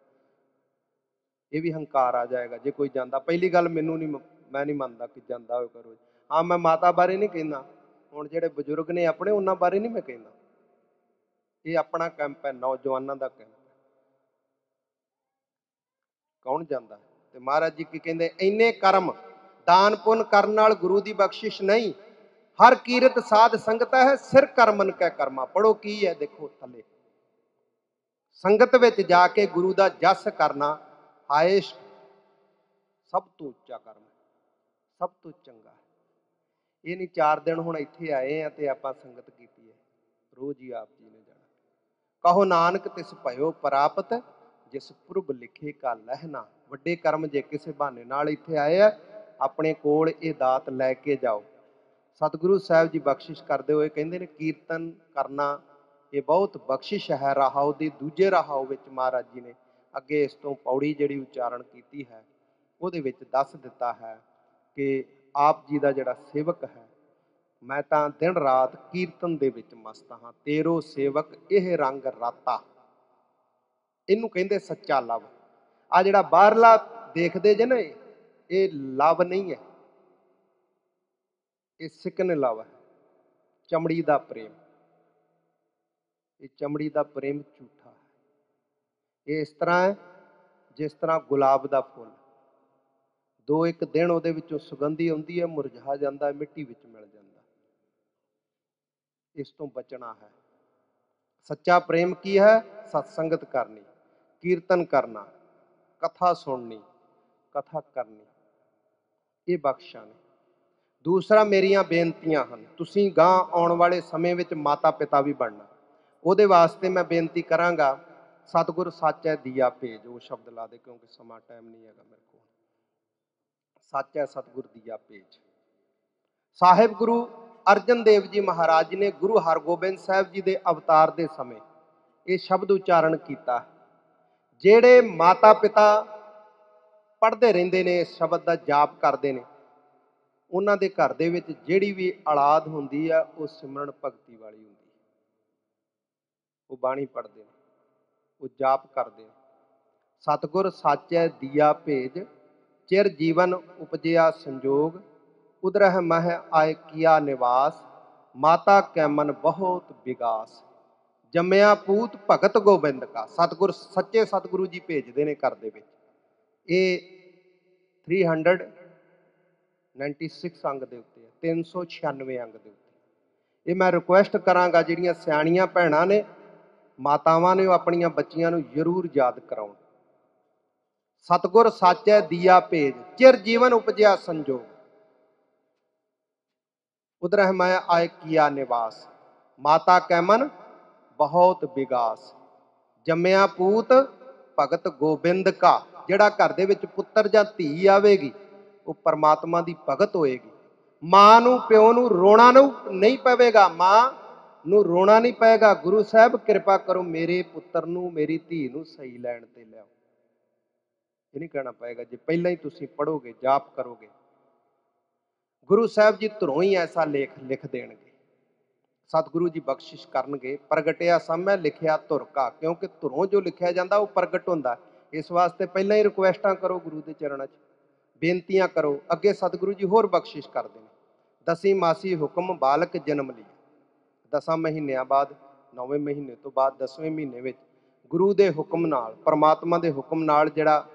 ਇਹ ਵੀ ਹੰਕਾਰ ਆ ਜਾਏਗਾ ਜੇ ਕੋਈ ਜਾਂਦਾ। ਪਹਿਲੀ ਗੱਲ ਮੈਂ ਨਹੀਂ ਮੰਨਦਾ ਕਿ ਜਾਂਦਾ ਹੋਵੇ ਕਰੋ। ਹਾਂ, ਮੈਂ ਮਾਤਾ ਬਾਰੇ ਨਹੀਂ ਕਹਿੰਦਾ, ਹੁਣ ਜਿਹੜੇ ਬਜ਼ੁਰਗ ਨੇ ਆਪਣੇ ਉਹਨਾਂ ਬਾਰੇ ਨਹੀਂ ਮੈਂ ਕਹਿੰਦਾ। ਇਹ ਆਪਣਾ ਕੈਂਪ ਹੈ, ਨੌਜਵਾਨਾਂ ਦਾ ਕੈਂਪ। ਕੌਣ ਜਾਂਦਾ? ਤੇ ਮਹਾਰਾਜ ਜੀ ਕੀ ਕਹਿੰਦੇ? ਇੰਨੇ ਕਰਮ ਦਾਨ ਪੁੰਨ ਕਰਨ ਨਾਲ ਗੁਰੂ ਦੀ ਬਖਸ਼ਿਸ਼ ਨਹੀਂ, ਹਰ ਕੀਰਤ ਸਾਧ ਸੰਗਤ ਹੈ, ਸਿਰ ਕਰਮਨ ਕੈ ਕਰਮਾ। ਪੜੋ ਕੀ ਹੈ, ਦੇਖੋ ਥੱਲੇ, ਸੰਗਤ ਵਿੱਚ ਜਾ ਕੇ ਗੁਰੂ ਦਾ ਜਸ ਕਰਨਾ ਹਾਇਸਟ, ਸਭ ਤੋਂ ਉੱਚਾ ਕਰਮ ਹੈ, ਸਭ ਤੋਂ ਚੰਗਾ। ਇਹ ਨਹੀਂ 4 ਦਿਨ ਹੁਣ ਇੱਥੇ ਆਏ ਆ ਤੇ ਆਪਾਂ ਸੰਗਤ ਕੀਤੀ ਹੈ, ਰੋਜ਼ ਹੀ ਆਪ ਜੀ ਨੇ ਜਾਣਾ। ਕਹੋ ਨਾਨਕ ਤਿਸ ਭਇਓ ਪ੍ਰਾਪਤ, ਜਿਸ ਪੁਰਬ ਲਿਖੇ ਕਾ ਲਹਿਣਾ। ਵੱਡੇ ਕਰਮ ਜੇ ਕਿਸੇ ਬਹਾਨੇ ਨਾਲ ਇੱਥੇ ਆਏ ਆ, ਆਪਣੇ ਕੋਲ ਇਹ ਦਾਤ ਲੈ ਕੇ ਜਾਓ। ਸਤਿਗੁਰੂ ਸਾਹਿਬ ਜੀ ਬਖਸ਼ਿਸ਼ ਕਰਦੇ ਹੋਏ ਕਹਿੰਦੇ ਨੇ, ਕੀਰਤਨ ਕਰਨਾ ਇਹ ਬਹੁਤ ਬਖਸ਼ਿਸ਼ ਹੈ। ਰਹਾਉ ਦੀ ਦੂਜੇ ਰਹਾਉ ਵਿੱਚ ਮਹਾਰਾਜ ਜੀ ਨੇ ਅੱਗੇ ਇਸ ਤੋਂ ਪੌੜੀ ਜਿਹੜੀ ਉਚਾਰਨ ਕੀਤੀ ਹੈ, ਉਹਦੇ ਵਿੱਚ ਦੱਸ ਦਿੱਤਾ ਹੈ ਕਿ ਆਪ ਜੀ ਦਾ ਜਿਹੜਾ ਸੇਵਕ ਹੈ, ਮੈਂ ਤਾਂ ਦਿਨ ਰਾਤ ਕੀਰਤਨ ਦੇ ਵਿੱਚ ਮਸਤ ਹਾਂ। ਤੇਰੋ ਸੇਵਕ ਇਹ ਰੰਗ ਰਾਤਾ, ਇਹਨੂੰ ਕਹਿੰਦੇ ਸੱਚਾ ਲਵ। ਆ ਜਿਹੜਾ ਬਾਹਰਲਾ ਦੇਖਦੇ ਜੇ ਨਾ, ਇਹ ਲਵ ਨਹੀਂ ਹੈ, ਇਹ ਸਿਕਨ ਲਵ ਹੈ, ਚਮੜੀ ਦਾ ਪ੍ਰੇਮ। ਇਹ ਚਮੜੀ ਦਾ ਪ੍ਰੇਮ ਝੂਠਾ ਹੈ। ਇਹ ਇਸ ਤਰ੍ਹਾਂ ਹੈ ਜਿਸ ਤਰ੍ਹਾਂ ਗੁਲਾਬ ਦਾ ਫੁੱਲ, 2-1 ਦਿਨ ਉਹਦੇ ਵਿੱਚੋਂ ਸੁਗੰਧੀ ਆਉਂਦੀ ਹੈ, ਮੁਰਝਾ ਜਾਂਦਾ, ਮਿੱਟੀ ਵਿੱਚ ਮਿਲ ਜਾਂਦਾ। ਇਸ ਤੋਂ ਬਚਣਾ ਹੈ। ਸੱਚਾ ਪ੍ਰੇਮ ਕੀ ਹੈ? ਸਤਸੰਗਤ ਕਰਨੀ, ਕੀਰਤਨ ਕਰਨਾ, ਕਥਾ ਸੁਣਨੀ, ਕਥਾ ਕਰਨੀ, ਇਹ ਬਖਸ਼ਾਂ ਨੇ। ਦੂਸਰਾ, ਮੇਰੀਆਂ ਬੇਨਤੀਆਂ ਹਨ। ਤੁਸੀਂ ਗਾਂ ਆਉਣ ਵਾਲੇ ਸਮੇਂ ਵਿੱਚ ਮਾਤਾ ਪਿਤਾ ਵੀ ਬਣਨਾ, ਉਹਦੇ ਵਾਸਤੇ ਮੈਂ ਬੇਨਤੀ ਕਰਾਂਗਾ, ਸਤਿਗੁਰ ਸੱਚ ਹੈ ਦੀਆ ਭੇਜ। ਉਹ ਸ਼ਬਦ ਲਾ ਦੇ, ਕਿਉਂਕਿ ਸਮਾਂ ਟਾਈਮ ਨਹੀਂ ਹੈਗਾ ਮੇਰੇ ਕੋਲ। ਸੱਚ ਹੈ ਸਤਿਗੁਰ ਦੀਆ ਭੇਜ। ਸਾਹਿਬ ਗੁਰੂ ਅਰਜਨ ਦੇਵ ਜੀ ਮਹਾਰਾਜ ਨੇ ਗੁਰੂ ਹਰਗੋਬਿੰਦ ਸਾਹਿਬ ਜੀ ਦੇ ਅਵਤਾਰ ਦੇ ਸਮੇਂ ਇਹ ਸ਼ਬਦ ਉਚਾਰਨ ਕੀਤਾ। ਜਿਹੜੇ ਮਾਤਾ ਪਿਤਾ ਪੜ੍ਹਦੇ ਰਹਿੰਦੇ ਨੇ, ਇਸ ਸ਼ਬਦ ਦਾ ਜਾਪ ਕਰਦੇ ਨੇ, ਉਹਨਾਂ ਦੇ ਘਰ ਦੇ ਵਿੱਚ ਜਿਹੜੀ ਵੀ ਔਲਾਦ ਹੁੰਦੀ ਆ, ਉਹ ਸਿਮਰਨ ਭਗਤੀ ਵਾਲੀ ਹੁੰਦੀ ਹੈ। ਉਹ ਬਾਣੀ ਪੜ੍ਹਦੇ ਨੇ, ਉਹ ਜਾਪ ਕਰਦੇ ਨੇ। ਸਤਿਗੁਰ ਸਾਚੈ ਦੀਆ ਭੇਜ, ਚਿਰ ਜੀਵਨ ਉਪਜਿਆ ਸੰਜੋਗ, ਉਦਰਹਿ ਮਹਿ ਆਏ ਕੀਆ ਨਿਵਾਸ, ਮਾਤਾ ਕੈ ਮਨ ਬਹੁਤ ਵਿਗਾਸ, ਜੰਮਿਆ ਪੂਤ ਭਗਤ ਗੋਬਿੰਦ ਕਾ। ਸਤਿਗੁਰ ਸੱਚੇ ਸਤਿਗੁਰੂ ਜੀ ਭੇਜਦੇ ਨੇ ਘਰ ਦੇ ਵਿੱਚ। ਇਹ 396 ਅੰਗ ਦੇ ਉੱਤੇ ਹੈ, 396 ਅੰਗ ਦੇ ਉੱਤੇ। ਇਹ ਮੈਂ ਰਿਕੁਐਸਟ ਕਰਾਂਗਾ, ਜਿਹੜੀਆਂ ਸਿਆਣੀਆਂ ਭੈਣਾਂ ਨੇ, ਮਾਤਾਵਾਂ ਨੇ, ਉਹ ਆਪਣੀਆਂ ਬੱਚੀਆਂ ਨੂੰ ਜ਼ਰੂਰ ਯਾਦ ਕਰਾਉਣ। ਸਤਿਗੁਰ ਸਾਚੈ ਦੀਆ ਭੇਜ, ਚਿਰ ਜੀਵਨ ਉਪਜਿਆ ਸੰਜੋਗ, ਉਦਰਹਿ ਮੈਂ ਆਏ ਕੀਆ ਨਿਵਾਸ, ਮਾਤਾ ਕੈ ਮਨ ਬਹੁਤ ਵਿਗਾਸ, ਜੰਮਿਆ ਪੂਤ ਭਗਤ ਗੋਬਿੰਦ ਕਾ। ਜਿਹੜਾ ਘਰ ਦੇ ਵਿੱਚ ਪੁੱਤਰ ਜਾਂ ਧੀ ਆਵੇਗੀ, ਉਹ ਪਰਮਾਤਮਾ ਦੀ ਭਗਤ ਹੋਏਗੀ। ਮਾਂ ਨੂੰ, ਪਿਓ ਨੂੰ ਰੋਣਾ ਨਹੀਂ ਪਵੇਗਾ, ਮਾਂ ਨੂੰ ਰੋਣਾ ਨਹੀਂ ਪਏਗਾ। ਗੁਰੂ ਸਾਹਿਬ ਕਿਰਪਾ ਕਰੋ, ਮੇਰੇ ਪੁੱਤਰ ਨੂੰ, ਮੇਰੀ ਧੀ ਨੂੰ ਸਹੀ ਲੈਣ ਤੇ ਲਿਆਓ, ਇਹ ਨਹੀਂ ਕਹਿਣਾ ਪਏਗਾ। ਜੇ ਪਹਿਲਾਂ ਹੀ ਤੁਸੀਂ ਪੜੋਗੇ, ਜਾਪ ਕਰੋਗੇ, ਗੁਰੂ ਸਾਹਿਬ ਜੀ ਧੁਰੋਂ ਹੀ ਐਸਾ ਲੇਖ ਲਿਖ ਦੇਣਗੇ। ਸਤਿਗੁਰੂ ਜੀ ਬਖਸ਼ਿਸ਼ ਕਰਨਗੇ। ਪ੍ਰਗਟਿਆ ਸਮੇਂ ਲਿਖਿਆ ਧੁਰ ਕਾ, ਕਿਉਂਕਿ ਧੁਰੋਂ ਜੋ ਲਿਖਿਆ ਜਾਂਦਾ ਉਹ ਪ੍ਰਗਟ ਹੁੰਦਾ। ਇਸ ਵਾਸਤੇ ਪਹਿਲਾਂ ਹੀ ਰਿਕੁਐਸਟਾਂ ਕਰੋ, ਗੁਰੂ ਦੇ ਚਰਨਾਂ 'ਚ ਬੇਨਤੀਆਂ ਕਰੋ, ਅੱਗੇ ਸਤਿਗੁਰੂ ਜੀ ਹੋਰ ਬਖਸ਼ਿਸ਼ ਕਰਦੇ ਨੇ। 10ਵੀਂ ਮਾਸੀ ਹੁਕਮ ਬਾਲਕ ਜਨਮ ਲਈ, 10 ਮਹੀਨਿਆਂ ਬਾਅਦ, 9ਵੇਂ ਮਹੀਨੇ ਤੋਂ ਬਾਅਦ 10ਵੇਂ ਮਹੀਨੇ ਵਿੱਚ ਗੁਰੂ ਦੇ ਹੁਕਮ ਨਾਲ, ਪਰਮਾਤਮਾ ਦੇ ਹੁਕਮ ਨਾਲ ਜਿਹੜਾ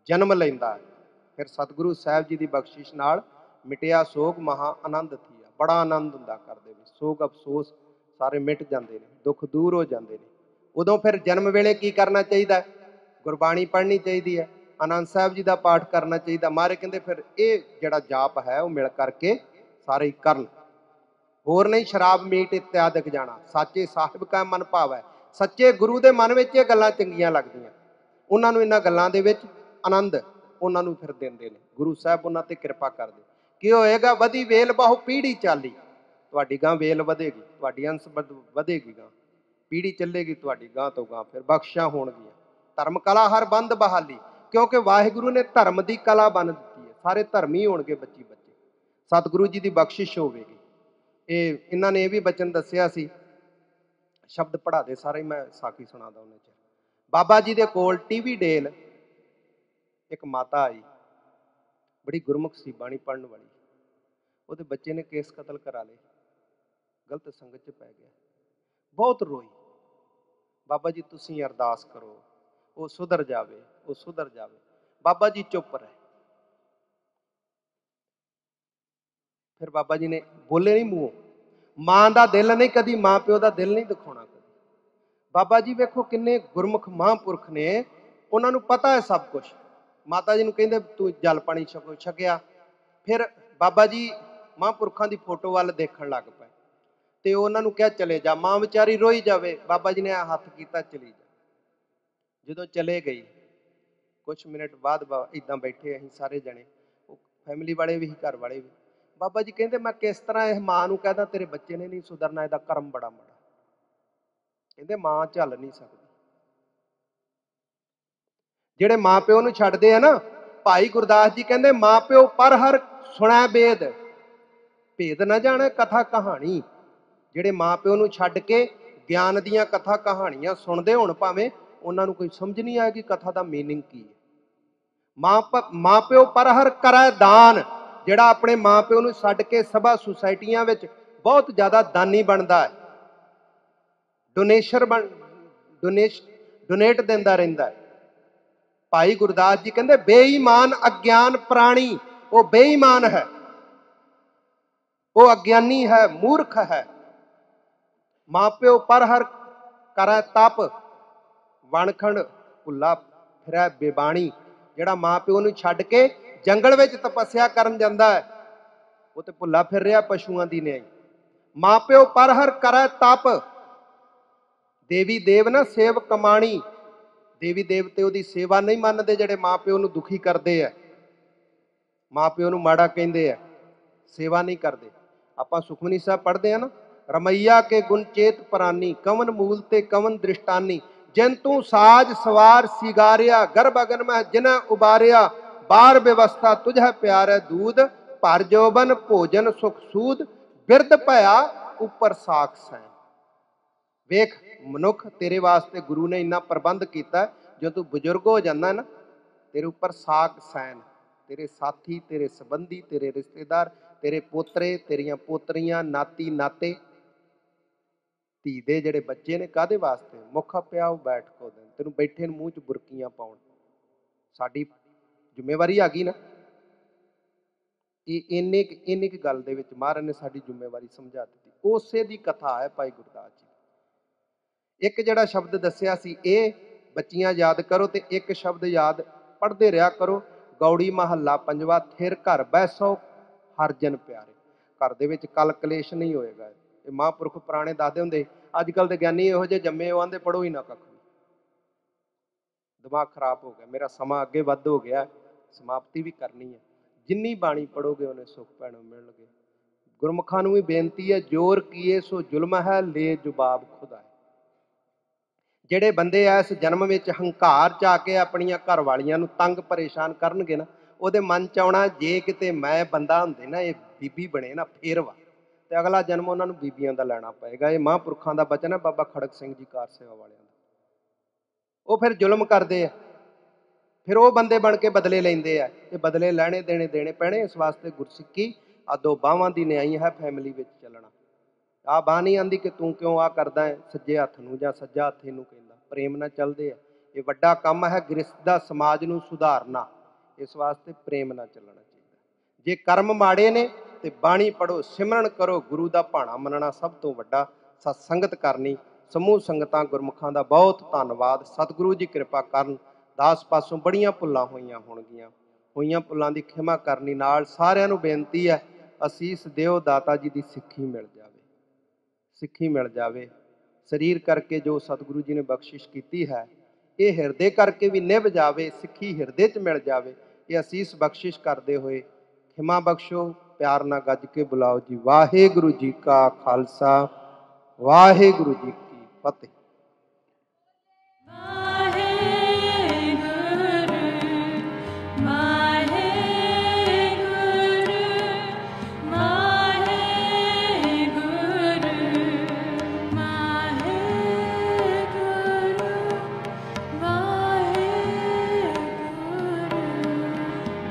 ਜਨਮ ਲੈਂਦਾ ਹੈ, ਫਿਰ ਸਤਿਗੁਰੂ ਸਾਹਿਬ ਜੀ ਦੀ ਬਖਸ਼ਿਸ਼ ਨਾਲ ਮਿਟਿਆ ਸੋਗ ਮਹਾ ਆਨੰਦ ਥੀਆ। ਬੜਾ ਆਨੰਦ ਹੁੰਦਾ ਘਰ ਦੇ ਵਿੱਚ, ਸੋਗ ਅਫਸੋਸ ਸਾਰੇ ਮਿਟ ਜਾਂਦੇ ਨੇ, ਦੁੱਖ ਦੂਰ ਹੋ ਜਾਂਦੇ ਨੇ। ਉਦੋਂ ਫਿਰ ਜਨਮ ਵੇਲੇ ਕੀ ਕਰਨਾ ਚਾਹੀਦਾ? ਗੁਰਬਾਣੀ ਪੜ੍ਹਨੀ ਚਾਹੀਦੀ ਹੈ, ਆਨੰਦ ਸਾਹਿਬ ਜੀ ਦਾ ਪਾਠ ਕਰਨਾ ਚਾਹੀਦਾ। ਮਹਾਰਾਜ ਕਹਿੰਦੇ ਫਿਰ ਇਹ ਜਿਹੜਾ ਜਾਪ ਹੈ ਉਹ ਮਿਲ ਕਰਕੇ ਸਾਰੇ ਕਰਨ, ਹੋਰ ਨਹੀਂ ਸ਼ਰਾਬ ਮੀਟ ਇਤਿਆਦਿਕ ਜਾਣਾ। ਸਾਚੇ ਸਾਹਿਬ ਕਾ ਮਨ ਭਾਵੈ, ਸੱਚੇ ਗੁਰੂ ਦੇ ਮਨ ਵਿੱਚ ਇਹ ਗੱਲਾਂ ਚੰਗੀਆਂ ਲੱਗਦੀਆਂ, ਉਹਨਾਂ ਨੂੰ ਇਹਨਾਂ ਗੱਲਾਂ ਦੇ ਵਿੱਚ ਆਨੰਦ। ਉਹਨਾਂ ਨੂੰ ਫਿਰ ਦਿੰਦੇ ਨੇ। ਗੁਰੂ ਸਾਹਿਬ ਉਹਨਾਂ ਤੇ ਕਿਰਪਾ ਕਰਦੇ। ਕੀ ਹੋਏਗਾ? ਵਧੀ ਵੇਲ ਬਹੁ ਪੀੜ੍ਹੀ ਚਾਲੀ। ਤੁਹਾਡੀ ਗਾਂ ਵੇਲ ਵਧੇਗੀ, ਤੁਹਾਡੀ ਅੰਸ ਵਧੇਗੀ, ਗਾਂ ਪੀੜ੍ਹੀ ਚੱਲੇਗੀ ਤੁਹਾਡੀ ਗਾਂ ਤੋਂ ਗਾਂ, ਫਿਰ ਬਖਸ਼ਾਂ ਹੋਣਗੀਆਂ। ਧਰਮ ਕਲਾ ਹਰ ਬੰਦ ਬਹਾਲੀ, ਕਿਉਂਕਿ ਵਾਹਿਗੁਰੂ ਨੇ ਧਰਮ ਦੀ ਕਲਾ ਬੰਨ ਦਿੱਤੀ ਹੈ। ਸਾਰੇ ਧਰਮੀ ਹੋਣਗੇ ਬੱਚੇ, ਸਤਿਗੁਰੂ ਜੀ ਦੀ ਬਖਸ਼ਿਸ਼ ਹੋਵੇਗੀ। ਇਹਨਾਂ ਨੇ ਇਹ ਵੀ ਬਚਨ ਦੱਸਿਆ ਸੀ, ਸ਼ਬਦ ਪੜ੍ਹਾ ਦੇ ਸਾਰੇ, ਮੈਂ ਸਾਖੀ ਸੁਣਾਦਾ ਉਹਨੇ ਚ। ਬਾਬਾ ਜੀ ਦੇ ਕੋਲ ਟੀਵੀ ਡੇਲ ਇੱਕ ਮਾਤਾ ਆਈ, ਬੜੀ ਗੁਰਮੁਖ ਸੀ, ਬਾਣੀ ਪੜ੍ਹਨ ਵਾਲੀ। ਉਹਦੇ ਬੱਚੇ ਨੇ ਕੇਸ ਕਤਲ ਕਰਾ ਲਏ, ਗਲਤ ਸੰਗਤ ਚ ਪੈ ਗਿਆ, ਬਹੁਤ ਰੋਈ। ਬਾਬਾ ਜੀ ਤੁਸੀਂ ਅਰਦਾਸ ਕਰੋ, ਉਹ ਸੁਧਰ ਜਾਵੇ, ਉਹ ਸੁਧਰ ਜਾਵੇ। ਬਾਬਾ ਜੀ ਚੁੱਪ ਰਹੇ। ਫਿਰ ਬਾਬਾ ਜੀ ਨੇ ਬੋਲੇ ਨਹੀਂ ਮੂੰਹੋਂ, ਮਾਂ ਦਾ ਦਿਲ ਨਹੀਂ ਕਦੀ, ਮਾਂ ਪਿਓ ਦਾ ਦਿਲ ਨਹੀਂ ਦਿਖਾਉਣਾ ਕਦੀ। ਬਾਬਾ ਜੀ ਵੇਖੋ ਕਿੰਨੇ ਗੁਰਮੁਖ ਮਹਾਂਪੁਰਖ ਨੇ, ਉਹਨਾਂ ਨੂੰ ਪਤਾ ਹੈ ਸਭ ਕੁਝ। ਮਾਤਾ ਜੀ ਨੂੰ ਕਹਿੰਦੇ ਤੂੰ ਜਲ ਪਾਣੀ ਛਕਿਆ। ਫਿਰ ਬਾਬਾ ਜੀ ਮਹਾਂਪੁਰਖਾਂ ਦੀ ਫੋਟੋ ਵੱਲ ਦੇਖਣ ਲੱਗ ਪਏ ਤੇ ਉਹਨਾਂ ਨੂੰ ਕਿਹਾ ਚਲੇ ਜਾ। ਮਾਂ ਵਿਚਾਰੀ ਰੋਈ ਜਾਵੇ, ਬਾਬਾ ਜੀ ਨੇ ਹੱਥ ਕੀਤਾ ਚਲੀ ਜਾ। ਜਦੋਂ ਚਲੇ ਗਈ, ਕੁਛ ਮਿੰਟ ਬਾਅਦ ਇਦਾਂ ਬੈਠੇ ਅਸੀਂ ਸਾਰੇ ਜਣੇ, ਫੈਮਿਲੀ ਵਾਲੇ ਵੀ, ਘਰ ਵਾਲੇ ਵੀ। ਬਾਬਾ ਜੀ ਕਹਿੰਦੇ ਮੈਂ ਕਿਸ ਤਰ੍ਹਾਂ ਇਹ ਮਾਂ ਨੂੰ ਕਹਦਾ ਤੇਰੇ ਬੱਚੇ ਨੇ ਨਹੀਂ ਸੁਧਰਨਾ, ਇਹਦਾ ਕਰਮ ਬੜਾ ਮਾੜਾ। ਕਹਿੰਦੇ ਮਾਂ ਝੱਲ ਨਹੀਂ ਸਕਦੀ। ਜਿਹੜੇ ਮਾਂ ਪਿਓ ਨੂੰ ਛੱਡਦੇ ਆ ਨਾ, ਭਾਈ ਗੁਰਦਾਸ ਜੀ ਕਹਿੰਦੇ ਮਾਂ ਪਿਓ ਪਰ ਹਰ ਸੁਣੈ ਵੇਦ, ਭੇਦ ਨਾ ਜਾਣੇ ਕਥਾ ਕਹਾਣੀ। ਜਿਹੜੇ ਮਾਂ ਪਿਓ ਨੂੰ ਛੱਡ ਕੇ ਗਿਆਨ ਦੀਆਂ ਕਥਾ ਕਹਾਣੀਆਂ ਸੁਣਦੇ ਹੋਣ ਭਾਵੇਂ, ਉਹਨਾਂ ਨੂੰ ਕੋਈ ਸਮਝ ਨਹੀਂ ਆਏਗੀ ਕਥਾ ਦਾ ਮੀਨਿੰਗ ਕੀ ਹੈ। ਮਾਂ ਪਿਓ ਪਰ ਹਰ ਕਰੈ ਦਾਨ। ਜਿਹੜਾ ਆਪਣੇ ਮਾਂ ਪਿਓ ਨੂੰ ਛੱਡ ਕੇ ਸਭਾ ਸੁਸਾਇਟੀਆਂ ਵਿੱਚ ਬਹੁਤ ਜ਼ਿਆਦਾ ਦਾਨੀ ਬਣਦਾ ਹੈ, ਡੋਨੇਟ ਦਿੰਦਾ ਰਹਿੰਦਾ ਹੈ। ਭਾਈ ਗੁਰਦਾਸ ਜੀ ਕਹਿੰਦੇ ਬੇਈਮਾਨ ਅਗਿਆਨ ਪ੍ਰਾਣੀ, ਉਹ ਬੇਈਮਾਨ ਹੈ, ਉਹ ਅਗਿਆਨੀ ਹੈ, ਮੂਰਖ ਹੈ। ਮਾਂ ਪਿਓ ਪਰ ਹਰ ਕਰੈ ਤਪ, ਵਣਖੰਡ ਭੁੱਲਾ ਫਿਰੈ ਬੇਬਾਣੀ। ਜਿਹੜਾ ਮਾਂ ਪਿਓ ਨੂੰ ਛੱਡ ਕੇ ਜੰਗਲ ਵਿੱਚ ਤਪੱਸਿਆ ਕਰਨ ਜਾਂਦਾ ਹੈ, ਉਹ ਤੇ ਭੁੱਲਾ ਫਿਰ ਰਿਹਾ ਪਸ਼ੂਆਂ ਦੀ ਨਿਆਈ। ਮਾਂ ਪਿਓ ਪਰ ਹਰ ਕਰੈ ਤਪ, ਦੇਵੀ ਦੇਵ ਨਾ ਸੇਵ ਕਮਾਣੀ। ਦੇਵੀ ਦੇਵਤੇ ਉਹਦੀ ਸੇਵਾ ਨਹੀਂ ਮੰਨਦੇ, ਜਿਹੜੇ ਮਾਂ ਪਿਓ ਨੂੰ ਦੁਖੀ ਕਰਦੇ ਆ, ਮਾਂ ਪਿਓ ਨੂੰ ਮਾੜਾ ਕਹਿੰਦੇ ਆ, ਸੇਵਾ ਨਹੀਂ ਕਰਦੇ। ਆਪਾਂ ਸੁਖਮਨੀ ਸਾਹਿਬ ਪੜ੍ਹਦੇ ਆ ਨਾ, ਰਮਈਆ ਕੇ ਗੁਣ ਚੇਤ ਪ੍ਰਾਨੀ, ਕਵਨ ਮੂਲ ਤੇ ਕਵਨ ਦ੍ਰਿਸ਼ਟਾਨੀ। ਜਿਨ ਤੂੰ ਸਾਜ ਸਵਾਰ ਸਿਗਾਰਿਆ, ਗਰਭ ਅਗਨ ਮੈਂ ਜਿਨੈ ਉਬਾਰਿਆ। ਬਾਰ ਵਿਵਸਥਾ ਤੁਝੈ ਪਿਆਰੈ ਦੂਧ, ਭਰ ਜੋਬਨ ਭੋਜਨ ਸੁਖ ਸੂਦ। ਬਿਰਧ ਭਇਆ ਉੱਪਰ ਸਾਖ ਸੈਨ। ਵੇਖ ਮਨੁੱਖ, ਤੇਰੇ ਵਾਸਤੇ ਗੁਰੂ ਨੇ ਇੰਨਾ ਪ੍ਰਬੰਧ ਕੀਤਾ, ਜਦੋਂ ਤੂੰ ਬਜ਼ੁਰਗ ਹੋ ਜਾਂਦਾ ਨਾ, ਤੇਰੇ ਉੱਪਰ ਸਾਖ ਸੈਨ, ਤੇਰੇ ਸਾਥੀ, ਤੇਰੇ ਸੰਬੰਧੀ, ਤੇਰੇ ਰਿਸ਼ਤੇਦਾਰ, ਤੇਰੇ ਪੋਤਰੇ, ਤੇਰੀਆਂ ਪੋਤਰੀਆਂ, ਨਾਤੀ ਨਾਤੇ। ਧੀ ਦੇ ਜਿਹੜੇ ਬੱਚੇ ਨੇ ਕਾਹਦੇ ਵਾਸਤੇ? ਮੁੱਖ ਪਿਆ ਉਹ ਬੈਠ ਕੋ ਦੇਣ, ਤੈਨੂੰ ਬੈਠੇ ਨੂੰ ਮੂੰਹ 'ਚ ਬੁਰਕੀਆਂ ਪਾਉਣ। ਸਾਡੀ ਜ਼ਿੰਮੇਵਾਰੀ ਆ ਗਈ ਨਾ। ਇਹ ਇੰਨੀ ਕੁ ਗੱਲ ਦੇ ਵਿੱਚ ਮਹਾਰਾਜ ਨੇ ਸਾਡੀ ਜ਼ਿੰਮੇਵਾਰੀ ਸਮਝਾ ਦਿੱਤੀ। ਉਸੇ ਦੀ ਕਥਾ ਹੈ ਭਾਈ ਗੁਰਦਾਸ ਜੀ। ਇੱਕ ਜਿਹੜਾ ਸ਼ਬਦ ਦੱਸਿਆ ਸੀ, ਇਹ ਬੱਚੀਆਂ ਯਾਦ ਕਰੋ, ਤੇ ਇੱਕ ਸ਼ਬਦ ਯਾਦ ਪੜ੍ਹਦੇ ਰਿਹਾ ਕਰੋ। ਗੌੜੀ ਮਹੱਲਾ ਪੰਜਵਾ, ਥਿਰ ਘਰ ਬੈਸੋ ਹਰ ਜਨ ਪਿਆਰੇ। ਘਰ ਦੇ ਵਿੱਚ ਕਲ ਕਲੇਸ਼ ਨਹੀਂ ਹੋਏਗਾ। ਇਹ ਮਹਾਂਪੁਰਖ ਪੁਰਾਣੇ ਦੱਸਦੇ ਹੁੰਦੇ। ਅੱਜ ਕੱਲ੍ਹ ਦੇ ਗਿਆਨੀ ਇਹੋ ਜਿਹੇ ਜੰਮੇ, ਉਹ ਆਂਦੇ ਪੜ੍ਹੋ ਹੀ ਨਾ ਕੱਖ। ਦਿਮਾਗ ਖਰਾਬ ਹੋ ਗਿਆ। ਮੇਰਾ ਸਮਾਂ ਅੱਗੇ ਵੱਧ ਹੋ ਗਿਆ, ਸਮਾਪਤੀ ਵੀ ਕਰਨੀ ਹੈ। ਜਿੰਨੀ ਬਾਣੀ ਪੜ੍ਹੋਗੇ ਉਹਨੇ ਸੁੱਖ ਭੈਣੋਂ ਮਿਲਣਗੇ। ਗੁਰਮੁਖਾਂ ਨੂੰ ਵੀ ਬੇਨਤੀ ਹੈ, ਜੋਰ ਕੀਏ ਸੋ ਜ਼ੁਲਮ ਹੈ, ਲੈ ਜਵਾਬ ਖੁਦਾ। ਜਿਹੜੇ ਬੰਦੇ ਇਸ ਜਨਮ ਵਿੱਚ ਹੰਕਾਰ 'ਚ ਆ ਕੇ ਆਪਣੀਆਂ ਘਰ ਵਾਲੀਆਂ ਨੂੰ ਤੰਗ ਪਰੇਸ਼ਾਨ ਕਰਨਗੇ ਨਾ, ਉਹਦੇ ਮਨ 'ਚ ਆਉਣਾ, ਜੇ ਕਿਤੇ ਮੈਂ ਬੰਦਾ ਹੁੰਦੇ ਨਾ, ਇਹ ਬੀਬੀ ਬਣੇ ਨਾ, ਫੇਰ ਵਾ। ਤੇ ਅਗਲਾ ਜਨਮ ਉਹਨਾਂ ਨੂੰ ਬੀਬੀਆਂ ਦਾ ਲੈਣਾ ਪਏਗਾ। ਇਹ ਮਹਾਂਪੁਰਖਾਂ ਦਾ ਬਚਨ ਹੈ, ਬਾਬਾ ਖੜਕ ਸਿੰਘ ਜੀ ਕਾਰ ਸੇਵਾ ਵਾਲਿਆਂ ਦਾ। ਉਹ ਫਿਰ ਜ਼ੁਲਮ ਕਰਦੇ ਆ, ਫਿਰ ਉਹ ਬੰਦੇ ਬਣ ਕੇ ਬਦਲੇ ਲੈਂਦੇ ਆ। ਇਹ ਬਦਲੇ ਲੈਣੇ ਦੇਣੇ ਪੈਣੇ। ਇਸ ਵਾਸਤੇ ਗੁਰਸਿੱਖੀ ਆ ਦੋ ਬਾਹਾਂ ਦੀ ਨਿਆਈ ਹੈ, ਫੈਮਿਲੀ ਵਿੱਚ ਚੱਲਣਾ। ਆਹ ਬਾਂਹ ਨਹੀਂ ਆਂਦੀ ਕਿ ਤੂੰ ਕਿਉਂ ਆਹ ਕਰਦਾ ਹੈ, ਸੱਜੇ ਹੱਥ ਨੂੰ ਜਾਂ ਸੱਜਾ ਹੱਥ ਇਹਨੂੰ ਕਹਿੰਦਾ। ਪ੍ਰੇਮ ਨਾਲ ਚੱਲਦੇ ਆ। ਇਹ ਵੱਡਾ ਕੰਮ ਹੈ ਗ੍ਰਸਥ ਦਾ, ਸਮਾਜ ਨੂੰ ਸੁਧਾਰਨਾ। ਇਸ ਵਾਸਤੇ ਪ੍ਰੇਮ ਨਾਲ ਚੱਲਣਾ ਚਾਹੀਦਾ। ਜੇ ਕਰਮ ਮਾੜੇ ਨੇ ਤੇ ਬਾਣੀ ਪੜ੍ਹੋ, ਸਿਮਰਨ ਕਰੋ, ਗੁਰੂ ਦਾ ਭਾਣਾ ਮੰਨਣਾ ਸਭ ਤੋਂ ਵੱਡਾ। ਸਤਸੰਗਤ ਕਰਨੀ, ਸਮੂਹ ਸੰਗਤਾਂ ਗੁਰਮੁਖਾਂ ਦਾ ਬਹੁਤ ਧੰਨਵਾਦ। ਸਤਿਗੁਰੂ ਜੀ ਕਿਰਪਾ ਕਰਨ। ਦਾਸ ਪਾਸੋਂ ਬੜੀਆਂ ਭੁੱਲਾਂ ਹੋਈਆਂ ਹੋਣਗੀਆਂ, ਹੋਈਆਂ ਭੁੱਲਾਂ ਦੀ ਖਿਮਾ ਕਰਨੀ। ਨਾਲ ਸਾਰਿਆਂ ਨੂੰ ਬੇਨਤੀ ਹੈ, ਅਸੀਸ ਦਿਓ, ਦਾਤਾ ਜੀ ਦੀ ਸਿੱਖੀ ਮਿਲ ਜਾਵੇ, ਸਿੱਖੀ ਮਿਲ ਜਾਵੇ। ਸਰੀਰ ਕਰਕੇ ਜੋ ਸਤਿਗੁਰੂ ਜੀ ਨੇ ਬਖਸ਼ਿਸ਼ ਕੀਤੀ ਹੈ, ਇਹ ਹਿਰਦੇ ਕਰਕੇ ਵੀ ਨਿਭ ਜਾਵੇ, ਸਿੱਖੀ ਹਿਰਦੇ 'ਚ ਮਿਲ ਜਾਵੇ। ये असीस बख्शिश करते हुए खिमा बख्शो, प्यार ना गज के बुलाओ जी। वाहेगुरु जी का खालसा, वाहेगुरु जी की फतेह।